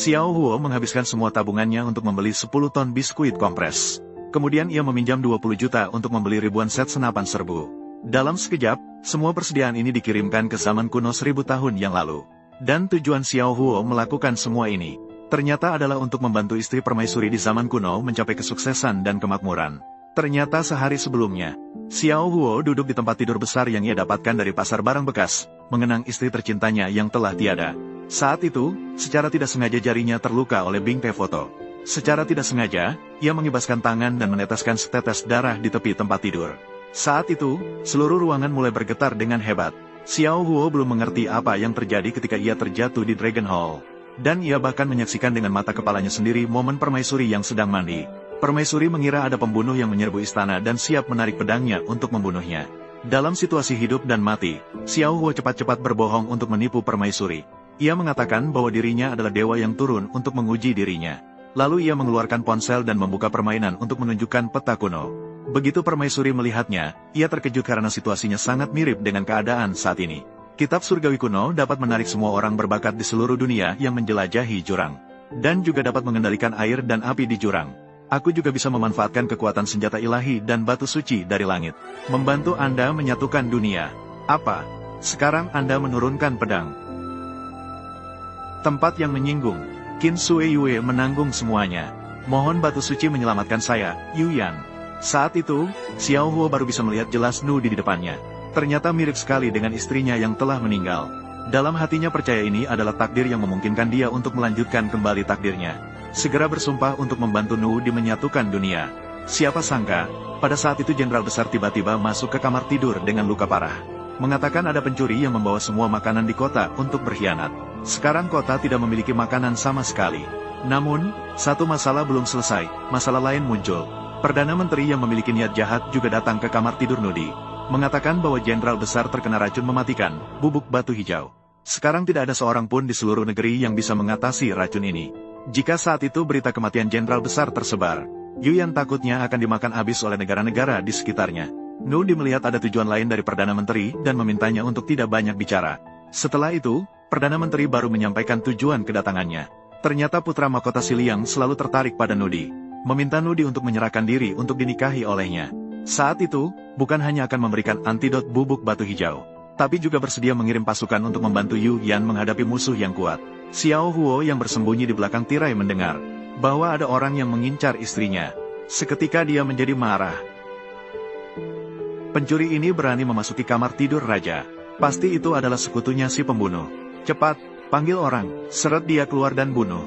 Xiao Huo menghabiskan semua tabungannya untuk membeli 10 ton biskuit kompres. Kemudian ia meminjam 20 juta untuk membeli ribuan set senapan serbu. Dalam sekejap, semua persediaan ini dikirimkan ke zaman kuno 1000 tahun yang lalu. Dan tujuan Xiao Huo melakukan semua ini, ternyata adalah untuk membantu istri permaisuri di zaman kuno mencapai kesuksesan dan kemakmuran. Ternyata sehari sebelumnya, Xiao Huo duduk di tempat tidur besar yang ia dapatkan dari pasar barang bekas, mengenang istri tercintanya yang telah tiada. Saat itu, secara tidak sengaja jarinya terluka oleh bingkai foto. Secara tidak sengaja, ia mengibaskan tangan dan meneteskan setetes darah di tepi tempat tidur. Saat itu, seluruh ruangan mulai bergetar dengan hebat. Xiao Huo belum mengerti apa yang terjadi ketika ia terjatuh di Dragon Hall. Dan ia bahkan menyaksikan dengan mata kepalanya sendiri momen permaisuri yang sedang mandi. Permaisuri mengira ada pembunuh yang menyerbu istana dan siap menarik pedangnya untuk membunuhnya. Dalam situasi hidup dan mati, Xiao Huo cepat-cepat berbohong untuk menipu permaisuri. Ia mengatakan bahwa dirinya adalah dewa yang turun untuk menguji dirinya. Lalu ia mengeluarkan ponsel dan membuka permainan untuk menunjukkan peta kuno. Begitu permaisuri melihatnya, ia terkejut karena situasinya sangat mirip dengan keadaan saat ini. Kitab surgawi kuno dapat menarik semua orang berbakat di seluruh dunia yang menjelajahi jurang. Dan juga dapat mengendalikan air dan api di jurang. Aku juga bisa memanfaatkan kekuatan senjata ilahi dan batu suci dari langit. Membantu Anda menyatukan dunia. Apa? Sekarang Anda menurunkan pedang. Tempat yang menyinggung. Qin Sui Yue menanggung semuanya. Mohon batu suci menyelamatkan saya, Yu Yan. Saat itu, Xiao Huo baru bisa melihat jelas Nu di depannya. Ternyata mirip sekali dengan istrinya yang telah meninggal. Dalam hatinya percaya ini adalah takdir yang memungkinkan dia untuk melanjutkan kembali takdirnya. Segera bersumpah untuk membantu Nu di menyatukan dunia. Siapa sangka, pada saat itu Jenderal Besar tiba-tiba masuk ke kamar tidur dengan luka parah. Mengatakan ada pencuri yang membawa semua makanan di kota untuk berkhianat. Sekarang kota tidak memiliki makanan sama sekali. Namun, satu masalah belum selesai, masalah lain muncul. Perdana Menteri yang memiliki niat jahat juga datang ke kamar tidur Nudi. Mengatakan bahwa Jenderal Besar terkena racun mematikan, bubuk batu hijau. Sekarang tidak ada seorang pun di seluruh negeri yang bisa mengatasi racun ini. Jika saat itu berita kematian Jenderal Besar tersebar, Yu Yan takutnya akan dimakan habis oleh negara-negara di sekitarnya. Nudi melihat ada tujuan lain dari Perdana Menteri dan memintanya untuk tidak banyak bicara. Setelah itu, Perdana Menteri baru menyampaikan tujuan kedatangannya. Ternyata putra mahkota Siliang selalu tertarik pada Nudi. Meminta Nudi untuk menyerahkan diri untuk dinikahi olehnya. Saat itu, bukan hanya akan memberikan antidot bubuk batu hijau, tapi juga bersedia mengirim pasukan untuk membantu Yu Yan menghadapi musuh yang kuat. Xiao Huo yang bersembunyi di belakang tirai mendengar bahwa ada orang yang mengincar istrinya. Seketika dia menjadi marah. Pencuri ini berani memasuki kamar tidur raja. Pasti itu adalah sekutunya si pembunuh. Cepat, panggil orang, seret dia keluar dan bunuh.